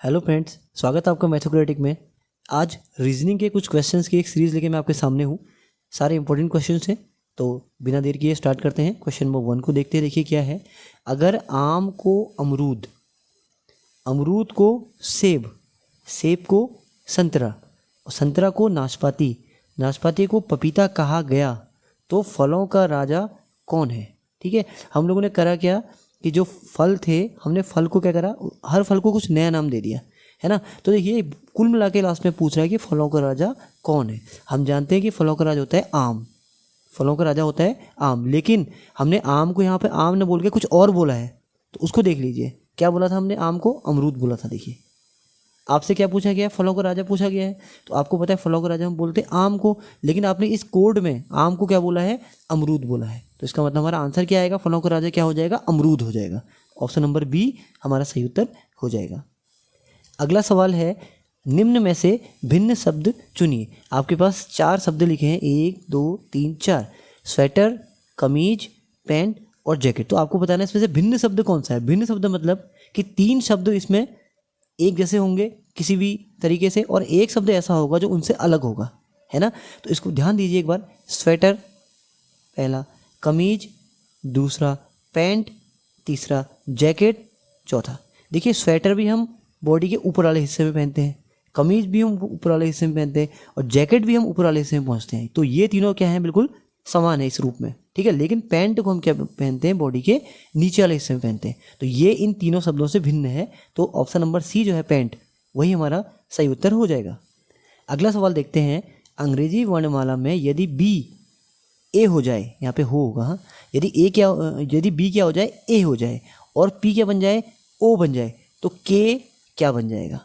Hello friends, स्वागत है आपका मैथोक्रेटिक में। आज रीजनिंग के कुछ क्वेश्चंस की एक सीरीज़ लेके मैं आपके सामने हूँ। सारे इंपॉर्टेंट क्वेश्चंस हैं, तो बिना देर किए स्टार्ट करते हैं। क्वेश्चन नंबर 1 को देखते हैं। देखिए क्या है। अगर आम को अमरूद, अमरूद को सेब, सेब को संतरा और संतरा को नाशपाती, नाशपाती को पपीता कहा गया तो फलों का राजा कौन है। ठीक है, हम लोगों ने करा क्या कि जो फल थे हमने फल को क्या करा, हर फल को कुछ नया नाम दे दिया है ना। तो देखिए कुल मिला के लास्ट में पूछ रहा है कि फलों का राजा कौन है। हम जानते हैं कि फलों का राजा होता है आम, फलों का राजा होता है आम, लेकिन हमने आम को यहाँ पे आम न बोल के कुछ और बोला है। तो उसको देख लीजिए, क्या बोला था हमने, आम को अमरूद बोला था। देखिए आपसे क्या पूछा गया है, फलों का राजा पूछा गया है। तो आपको पता है फलों का राजा हम बोलते हैं आम को, लेकिन आपने इस कोड में आम को क्या बोला है, अमरूद बोला है। तो इसका मतलब हमारा आंसर क्या आएगा, फलों का राजा क्या हो जाएगा, अमरूद हो जाएगा। ऑप्शन नंबर बी हमारा सही उत्तर हो जाएगा। अगला सवाल है, निम्न में से भिन्न शब्द चुनिए। आपके पास 4 शब्द लिखे हैं, 1 2 3 4, स्वेटर, कमीज, पैंट और जैकेट। तो आपको बताना है इसमें से भिन्न शब्द कौन सा है। भिन्न शब्द मतलब कि 3 शब्द इसमें एक जैसे होंगे किसी भी तरीके से, और एक शब्द ऐसा होगा जो उनसे अलग होगा, है ना। तो इसको ध्यान दीजिए एक बार। स्वेटर पहला, कमीज दूसरा, पैंट तीसरा, जैकेट चौथा। देखिए स्वेटर भी हम बॉडी के ऊपर वाले हिस्से में पहनते हैं, कमीज भी हम ऊपर वाले हिस्से में पहनते हैं, और जैकेट भी हम ऊपर वाले हिस्से में पहुँचते हैं। तो ये तीनों क्या हैं, बिल्कुल समान है इस रूप में। ठीक है, लेकिन पैंट को हम क्या पहनते हैं, बॉडी के नीचे वाले हिस्से में पहनते हैं। तो ये इन तीनों शब्दों से भिन्न है। तो ऑप्शन नंबर सी जो है पैंट, वही हमारा सही उत्तर हो जाएगा। अगला सवाल देखते हैं। अंग्रेजी वर्णमाला में यदि बी ए हो जाए, यहाँ पे हो होगा, हाँ, यदि बी क्या हो जाए, ए हो जाए, और पी क्या बन जाए, ओ बन जाए, तो के क्या बन जाएगा।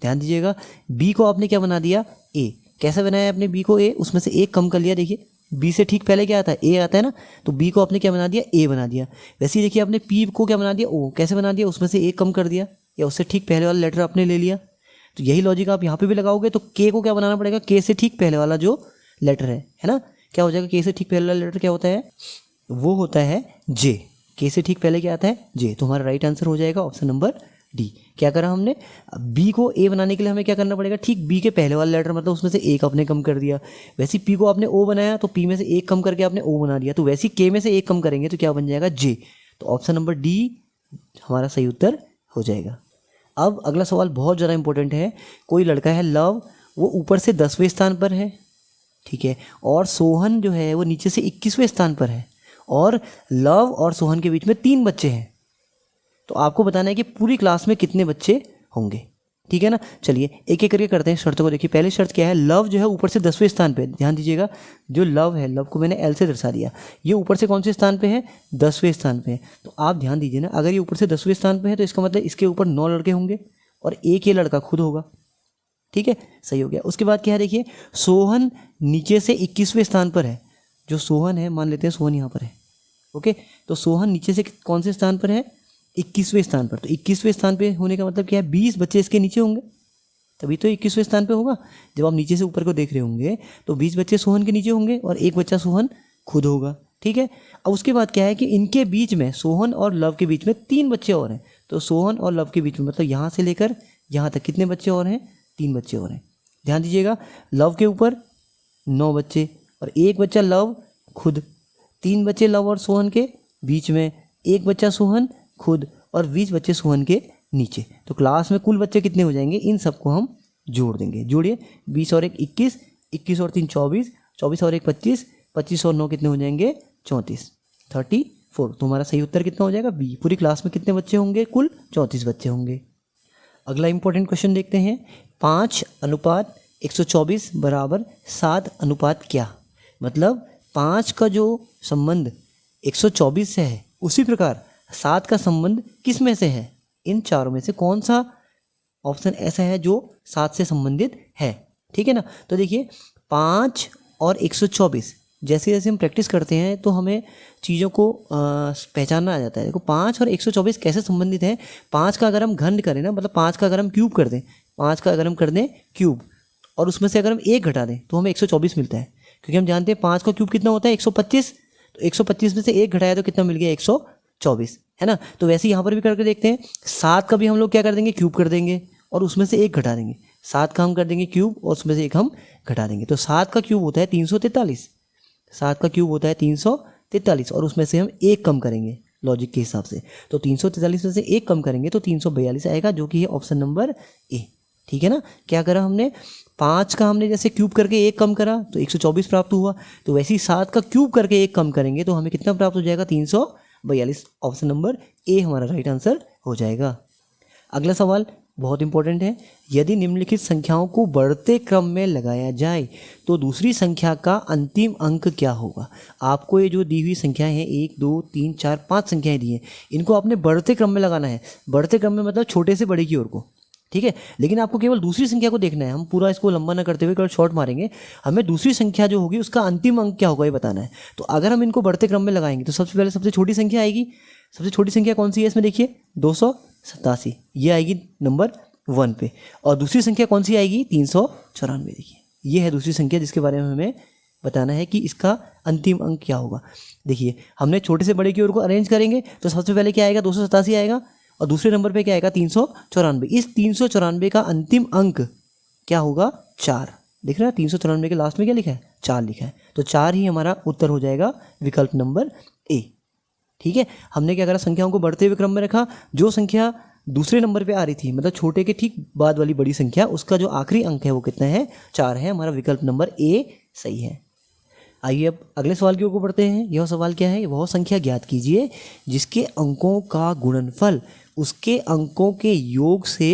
ध्यान दीजिएगा, बी को आपने क्या बना दिया, ए। कैसे बनाया आपने बी को ए, उसमें से एक कम कर लिया। देखिए बी से ठीक पहले क्या आता है, ए आता है ना, तो बी को आपने क्या बना दिया, ए बना दिया। वैसे ही देखिए आपने पी को क्या बना दिया, ओ। कैसे बना दिया, उसमें से एक कम कर दिया, या उससे ठीक पहले वाला लेटर आपने ले लिया। तो यही लॉजिक आप यहाँ पे भी लगाओगे। तो के को क्या बनाना पड़ेगा, के से ठीक पहले वाला जो लेटर है ना, क्या हो जाएगा, के से ठीक पहले वाला लेटर क्या होता है, वो होता है जे। के से ठीक पहले क्या आता है, जे। तो हमारा राइट आंसर हो जाएगा ऑप्शन नंबर डी। क्या करा हमने, बी को ए बनाने के लिए हमें क्या करना पड़ेगा, ठीक बी के पहले वाला लेटर मतलब उसमें से एक आपने कम कर दिया। वैसे पी को आपने ओ बनाया, तो पी में से एक कम करके आपने ओ बना दिया। तो वैसे के में से एक कम करेंगे तो क्या बन जाएगा, जे। तो ऑप्शन नंबर डी हमारा सही उत्तर हो जाएगा। अब अगला सवाल बहुत ज़्यादा इंपॉर्टेंट है। कोई लड़का है लव, वो ऊपर से 10वें स्थान पर है, ठीक है, और सोहन जो है वो नीचे से 21वें स्थान पर है, और लव और सोहन के बीच में 3 बच्चे हैं। तो आपको बताना है कि पूरी क्लास में कितने बच्चे होंगे। ठीक है ना, चलिए एक एक करके करते हैं शर्तों को। देखिए पहली शर्त क्या है, लव जो है ऊपर से 10वें स्थान पे। ध्यान दीजिएगा, जो लव है, लव को मैंने एल से दर्शा दिया, ये ऊपर से कौन से स्थान पे है, 10वें स्थान पे है। तो आप ध्यान दीजिए ना, अगर ये ऊपर से 10वें स्थान पे है तो इसका मतलब इसके ऊपर 9 लड़के होंगे और एक ये लड़का खुद होगा। ठीक है, सही हो गया। उसके बाद क्या है, देखिए सोहन नीचे से 21वें स्थान पर है। जो सोहन है, मान लेते हैं सोहन यहाँ पर है, ओके, तो सोहन नीचे से कौन से स्थान पर है, 21वें स्थान पर। तो 21वें स्थान पे होने का मतलब क्या है, 20 बच्चे इसके नीचे होंगे, तभी तो 21वें स्थान पे होगा। जब आप नीचे से ऊपर को देख रहे होंगे तो 20 बच्चे सोहन के नीचे होंगे और एक बच्चा सोहन खुद होगा। ठीक है, अब उसके बाद क्या है कि इनके बीच में, सोहन और लव के बीच में 3 बच्चे और हैं। तो सोहन और लव के बीच में मतलब यहाँ से लेकर यहाँ तक कितने बच्चे और हैं, 3 बच्चे और हैं। ध्यान दीजिएगा, लव के ऊपर 9 बच्चे और एक बच्चा लव खुद, 3 बच्चे लव और सोहन के बीच में, एक बच्चा सोहन खुद और 20 बच्चे सोहन के नीचे। तो क्लास में कुल बच्चे कितने हो जाएंगे, इन सबको हम जोड़ देंगे। जोड़िए, 20 और 1 21, 21 और 3 24, 24 और 1 25, 25 और 9 कितने हो जाएंगे, 34, 34। तो हमारा सही उत्तर कितना हो जाएगा, बी। पूरी क्लास में कितने बच्चे होंगे, कुल 34 बच्चे होंगे। अगला इंपॉर्टेंट क्वेश्चन देखते हैं। 5:124 बराबर 7 अनुपात क्या। मतलब 5 का जो संबंध 124 से है, उसी प्रकार 7 का संबंध किस में से है, इन चारों में से कौन सा ऑप्शन ऐसा है जो 7 से संबंधित है। ठीक है ना, तो देखिए 5 और 124, जैसे जैसे हम प्रैक्टिस करते हैं तो हमें चीज़ों को पहचानना आ जाता है। देखो 5 और 124 कैसे संबंधित हैं। 5 का अगर हम घन करें ना, मतलब 5 का अगर हम क्यूब कर दें, 5 का अगर हम कर दें क्यूब और उसमें से अगर हम 1 घटा दें तो हमें 124 मिलता है। क्योंकि हम जानते हैं 5 का क्यूब कितना होता है, 125। तो 125 में से 1 घटाया तो कितना मिल गया, 124, है ना। तो वैसे यहाँ पर भी करके देखते हैं। 7 का भी हम लोग क्या कर देंगे, क्यूब कर देंगे, और उसमें से एक घटा देंगे। 7 का हम कर देंगे क्यूब और उसमें से एक हम घटा देंगे। तो 7 का क्यूब होता है 343, 7 का क्यूब होता है 343 और उसमें से हम एक कम करेंगे लॉजिक के हिसाब से। तो 343 में से एक कम करेंगे तो 342 आएगा, जो कि है ऑप्शन नंबर ए। ठीक है ना। क्या करा हमने, 5 का हमने जैसे क्यूब करके एक कम करा तो 124 प्राप्त हुआ, तो वैसे ही 7 का क्यूब करके एक कम करेंगे तो हमें कितना प्राप्त हो जाएगा, 342। ऑप्शन नंबर ए हमारा राइट आंसर हो जाएगा। अगला सवाल बहुत इंपॉर्टेंट है। यदि निम्नलिखित संख्याओं को बढ़ते क्रम में लगाया जाए तो दूसरी संख्या का अंतिम अंक क्या होगा। आपको ये जो दी हुई संख्याएं हैं 1 2 3 4 5 संख्याएं दी हैं, इनको आपने बढ़ते क्रम में लगाना है। बढ़ते क्रम में मतलब छोटे से बड़े की ओर को, ठीक है। लेकिन आपको केवल दूसरी संख्या को देखना है, हम पूरा इसको लंबा ना करते हुए केवल शॉर्ट मारेंगे। हमें दूसरी संख्या जो होगी उसका अंतिम अंक क्या होगा ये बताना है। तो अगर हम इनको बढ़ते क्रम में लगाएंगे तो सबसे पहले सबसे छोटी संख्या आएगी। सबसे छोटी संख्या कौन सी है इसमें, देखिए 287, ये आएगी नंबर 1 पे। और दूसरी संख्या कौन सी आएगी, 394। देखिए ये है दूसरी संख्या जिसके बारे में हमें बताना है कि इसका अंतिम अंक क्या होगा। देखिए हमने छोटे से बड़े की ओर को अरेंज करेंगे तो सबसे पहले क्या आएगा, 287 आएगा और दूसरे नंबर पे क्या आएगा, 394। इस 394 का अंतिम अंक क्या होगा, 4। दिख रहा है 394 के लास्ट में क्या लिखा है, 4 लिखा है। तो 4 ही हमारा उत्तर हो जाएगा, विकल्प नंबर ए। ठीक है। हमने क्या करा, संख्याओं को बढ़ते हुए क्रम में रखा। जो संख्या दूसरे नंबर पे आ रही थी, मतलब छोटे के ठीक बाद वाली बड़ी संख्या, उसका जो आखिरी अंक है वो कितना है, 4 है। हमारा विकल्प नंबर ए सही है। आइए अब अगले सवाल की ओर बढ़ते हैं। यह सवाल क्या है, वह संख्या ज्ञात कीजिए जिसके अंकों का गुणनफल उसके अंकों के योग से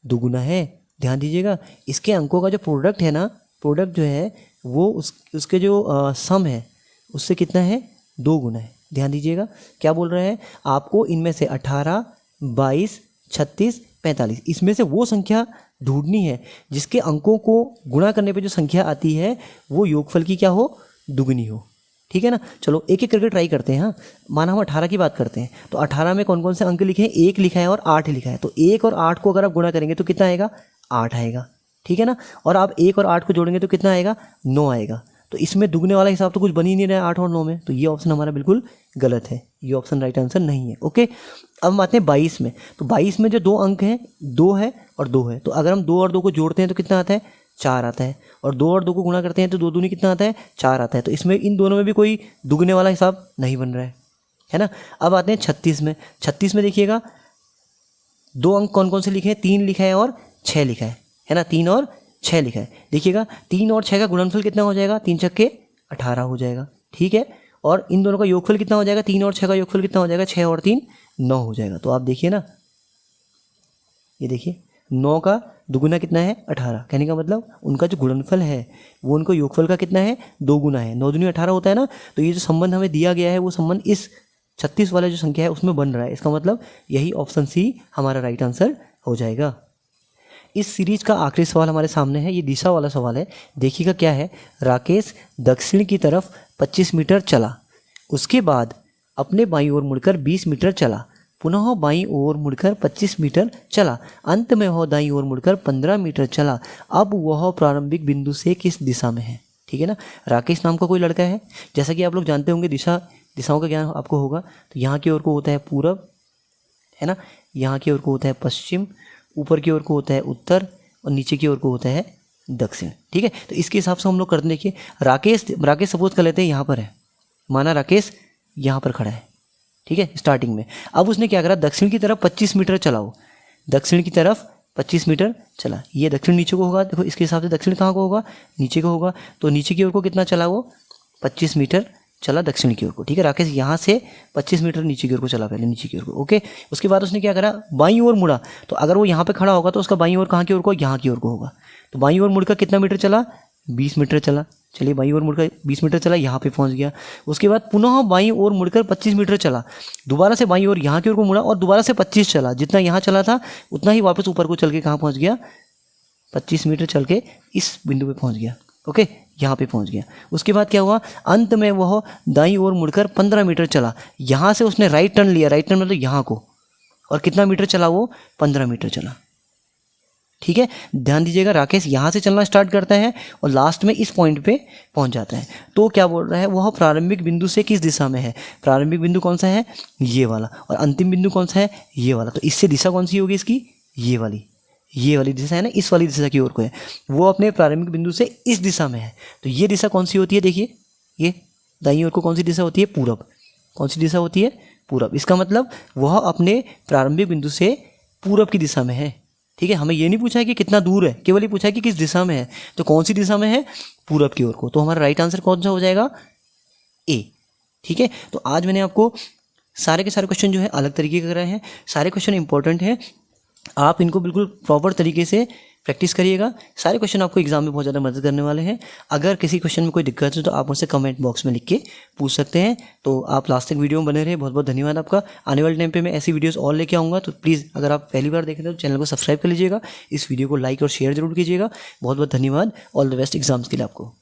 दुगुना है। ध्यान दीजिएगा, इसके अंकों का जो प्रोडक्ट है ना, प्रोडक्ट जो है वो उसके जो सम है उससे कितना है, 2 गुना है। ध्यान दीजिएगा क्या बोल रहा है, आपको इनमें से 18, 22, 36, 45 इसमें से वो संख्या ढूंढनी है जिसके अंकों को गुणा करने पे जो संख्या आती है वो योगफल की क्या हो, दुगनी हो। ठीक है ना। चलो एक एक करके ट्राई करते हैं। हाँ, माना हम 18 की बात करते हैं तो 18 में कौन कौन से अंक लिखे हैं, 1 लिखा है और 8 लिखा है। तो 1 और 8 को अगर आप गुणा करेंगे तो कितना आएगा, 8 आएगा। ठीक है ना। और आप 1 और 8 को जोड़ेंगे तो कितना आएगा, 9 आएगा। तो इसमें दुगने वाला हिसाब तो कुछ बन ही नहीं रहा है 8 और 9 में, तो ये ऑप्शन हमारा बिल्कुल गलत है, ये ऑप्शन राइट आंसर नहीं है। ओके। अब हम आते हैं 22 में। तो 22 में जो 2 अंक हैं, 2 है और 2 है। तो अगर हम 2 और 2 को जोड़ते हैं तो कितना आता है, 4 आता है। और 2 और 2 को गुणा करते हैं तो 2 दूनी कितना आता है, 4 आता है। तो इसमें इन दोनों में भी कोई दुगने वाला हिसाब नहीं बन रहा है ना। अब आते हैं 36 में। 36 में देखिएगा 2 अंक कौन कौन से लिखे हैं, 3 लिखा है और 6 लिखा है ना। 3 और 6 लिखा है। देखिएगा 3 और 6 का गुणनफल कितना हो जाएगा, 3 छक्के 18 हो जाएगा। ठीक है। और इन दोनों का योगफल कितना हो जाएगा, 3 और 6 का योगफल कितना हो जाएगा, 6 और 3 9 हो जाएगा। तो आप देखिए ना, ये देखिए 9 का दुगुना कितना है, 18। कहने का मतलब उनका जो गुणनफल है वो उनको योगफल का कितना है, 2 गुना है। 9 दूनी 18 होता है ना। तो ये जो संबंध हमें दिया गया है वो संबंध इस 36 वाला जो संख्या है उसमें बन रहा है। इसका मतलब यही ऑप्शन सी हमारा राइट आंसर हो जाएगा। इस सीरीज का आखिरी सवाल हमारे सामने है, ये दिशा वाला सवाल है। देखिएगा क्या है, राकेश दक्षिण की तरफ 25 मीटर चला, उसके बाद अपने बाईं ओर मुड़कर 20 मीटर चला, पुनः बाईं ओर मुड़कर 25 मीटर चला, अंत में वह दाईं ओर मुड़कर 15 मीटर चला। अब वह प्रारंभिक बिंदु से किस दिशा में है। ठीक है ना। राकेश नाम का कोई लड़का है, जैसा कि आप लोग जानते होंगे दिशाओं का ज्ञान आपको होगा। तो यहाँ की ओर को होता है पूरब, है ना, यहाँ की ओर को होता है पश्चिम, ऊपर की ओर को होता है उत्तर और नीचे की ओर को होता है दक्षिण। ठीक है। तो इसके हिसाब से हम लोग करते, देखिए राकेश सपोज कर लेते हैं यहाँ पर है, माना राकेश यहाँ पर खड़ा है। ठीक है, स्टार्टिंग में। अब उसने क्या करा, दक्षिण की तरफ 25 मीटर चला, वो दक्षिण की तरफ 25 मीटर चला। ये दक्षिण नीचे को होगा, देखो इसके हिसाब से दक्षिण कहाँ को होगा, नीचे को होगा। तो नीचे की ओर को कितना चला, वो 25 मीटर चला दक्षिण की ओर को। ठीक है। राकेश यहाँ से 25 मीटर नीचे की ओर को चला, पहले नीचे की ओर को। ओके। उसके बाद उसने क्या करा, बाईं ओर मुड़ा। तो अगर वो यहाँ पे खड़ा होगा तो उसका बाईं ओर कहाँ की ओर को, यहाँ की ओर को होगा। तो बाईं ओर मुड़कर कितना मीटर चला, 20 मीटर चला। चलिए बाईं ओर मुड़कर 20 मीटर चला, यहाँ पे पहुँच गया। उसके बाद पुनः बाईं ओर मुड़कर 25 मीटर चला, दोबारा से बाईं ओर यहाँ की ओर को मुड़ा और दोबारा से 25 चला। जितना यहाँ चला था उतना ही वापस ऊपर को चल के कहाँ पहुँच गया, 25 मीटर चल के इस बिंदु पे पहुँच गया। ओके, यहाँ पे पहुँच गया। उसके बाद क्या हुआ, अंत में वह दाईं ओर मुड़कर 15 मीटर चला। यहाँ से उसने राइट टर्न लिया, राइट टर्न मतलब यहाँ को, और कितना मीटर चला, वो 15 मीटर चला। ठीक है। ध्यान दीजिएगा, राकेश यहाँ से चलना स्टार्ट करता है और लास्ट में इस पॉइंट पे पहुँच जाता है। तो क्या बोल रहा है, वह प्रारंभिक बिंदु से किस दिशा में है। प्रारंभिक बिंदु कौन सा है, ये वाला, और अंतिम बिंदु कौन सा है, ये वाला। तो इससे दिशा कौन सी होगी इसकी, ये वाली, ये वाली दिशा है ना, इस वाली दिशा की ओर को है, वो अपने प्रारंभिक बिंदु से इस दिशा में है। तो ये दिशा कौन सी होती है, देखिए ये दाईं ओर को कौन सी दिशा होती है, पूरब। कौन सी दिशा होती है, पूरब। इसका मतलब वह अपने प्रारंभिक बिंदु से पूरब की दिशा में है। ठीक है, हमें ये नहीं पूछा है कि कितना दूर है, केवल ये पूछा है कि किस दिशा में है। तो कौन सी दिशा में है, पूरब की ओर को। तो हमारा राइट आंसर कौन सा हो जाएगा, ए। ठीक है, तो आज मैंने आपको सारे के सारे क्वेश्चन जो है अलग तरीके के कराए हैं। सारे क्वेश्चन इंपॉर्टेंट हैं, आप इनको बिल्कुल प्रॉपर तरीके से प्रैक्टिस करिएगा। सारे क्वेश्चन आपको एग्जाम में बहुत ज़्यादा मदद करने वाले हैं। अगर किसी क्वेश्चन में कोई दिक्कत है तो आप मुझसे कमेंट बॉक्स में लिख के पूछ सकते हैं। तो आप लास्ट तक वीडियो में बने रहे, बहुत बहुत धन्यवाद आपका। आने वाले टाइम पे मैं ऐसी वीडियोस और लेके आऊँगा, तो प्लीज़ अगर आप पहली बार देख रहे हो तो चैनल को सब्सक्राइब कर लीजिएगा, इस वीडियो को लाइक और शेयर जरूर कीजिएगा। बहुत बहुत धन्यवाद। ऑल द बेस्ट एग्जाम्स के लिए आपको।